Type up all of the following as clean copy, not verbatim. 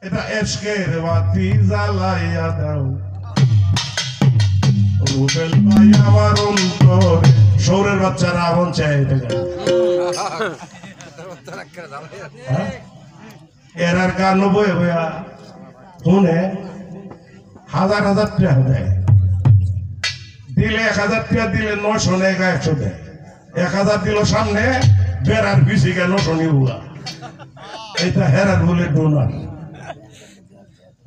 এটা এশকের বাতি জ্বালাইয়া দাও রুবেল ভাই আমার অন্তর সৌরের বাচ্চারা আমন চায় এটা এরার গান বয়ে বয়া শুনে হাজার হাজার টাকা দেয় দিলে 1000 টাকা দিলে 900 নেয় 100 দেয় 1000 দিল সামনে বেড়ার বিশি কেন শনিবুয়া এটা হেরার বলে ডোনার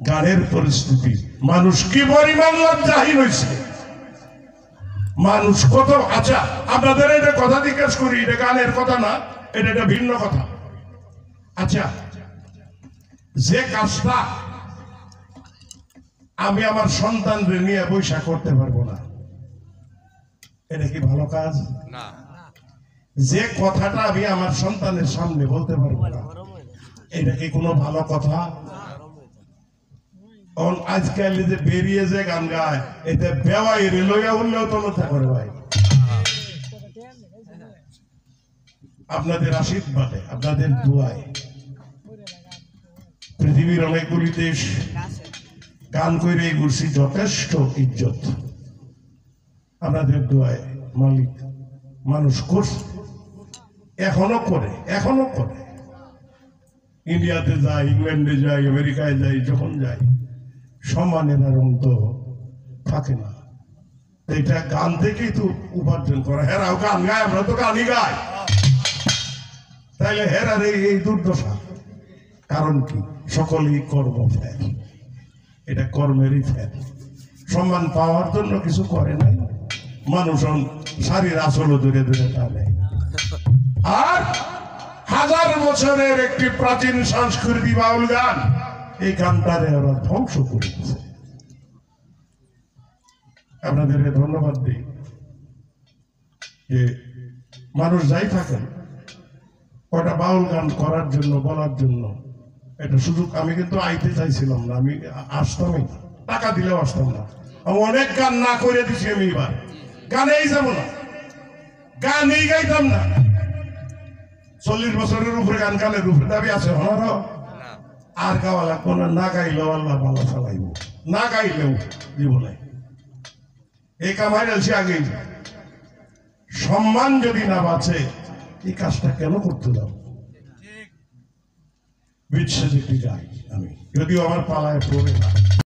গানের পরিস্থিতি মানুষ কি পরিমাণ লজ্জাহীন হয়েছে মানুষ কত আচ্ছা আপনাদের এটা কথা জিজ্ঞেস করি এটা গানের কথা না এটা ভিন্ন কথা আচ্ছা যে কাজটা আমি আমার সন্তানদের নিয়ে বৈশা করতে পারবো না এটা কি ভালো কাজ না যে কথাটা আমি আমার সন্তানের সামনে বলতে পারবো না এটা কি কোনো ভালো কথা আজকাল যে বেরিয়ে যে গান গায় এতে বেওয়াই রেলইয়া উঠলেও তো লজ্জা করে ভাই আপনাদের আশীর্বাদে আপনাদের দোয়ায় পৃথিবীর অনেকগুলি দেশ গান করে ঘুরছি যথেষ্ট ইজ্জত আপনাদের দোয়ায় মালিক মানুষ করছে এখনো করে ইন্ডিয়াতে যাই ইংল্যান্ডে যাই আমেরিকায় যাই যখন যাই সম্মানের আর অন্ত থাকে না এটা গান থেকেই তো উপার্জন করা হেরাও গান গায় আমরা তো গানই গাই তাইলে হেরার এই দুর্দশা কারণ কি সকলেই কর্ম ফেল এটা কর্মেরই ফেল সম্মান পাওয়ার জন্য কিছু করে নাই মানুষ শারীর আসলে ধরে ধরে টানে আর 1000 বছরের একটি প্রাচীন সংস্কৃতি বাউল গান এই গানটারে ওরা ধ্বংস করে দিচ্ছে আপনাদের ধন্যবাদ দিই যে মানুষ যাই থাকেন কটা বাউল গান করার জন্য বলার জন্য এটা সুযোগ আমি কিন্তু আইতে চাইছিলাম না আমি আসতামই না টাকা দিলেও আসতাম না আমি অনেক গান না করে দিছি আমি এবার গানেই যাবো না গানই গাইতাম না 40 বছরের উপরে গান গানের উপরে দাবি আছে হনারও আর গাওয়া লাগবো না গাইলেও আল্লাহ ভালো চালাইব না গাইলেও জীবনে এই কামাই আলছি আগেই সম্মান যদি না বাঁচে এই কাজটা কেন করতে দাও বিচ্ছেদ একটি গাই আমি যদিও আমার পালায় পড়ে না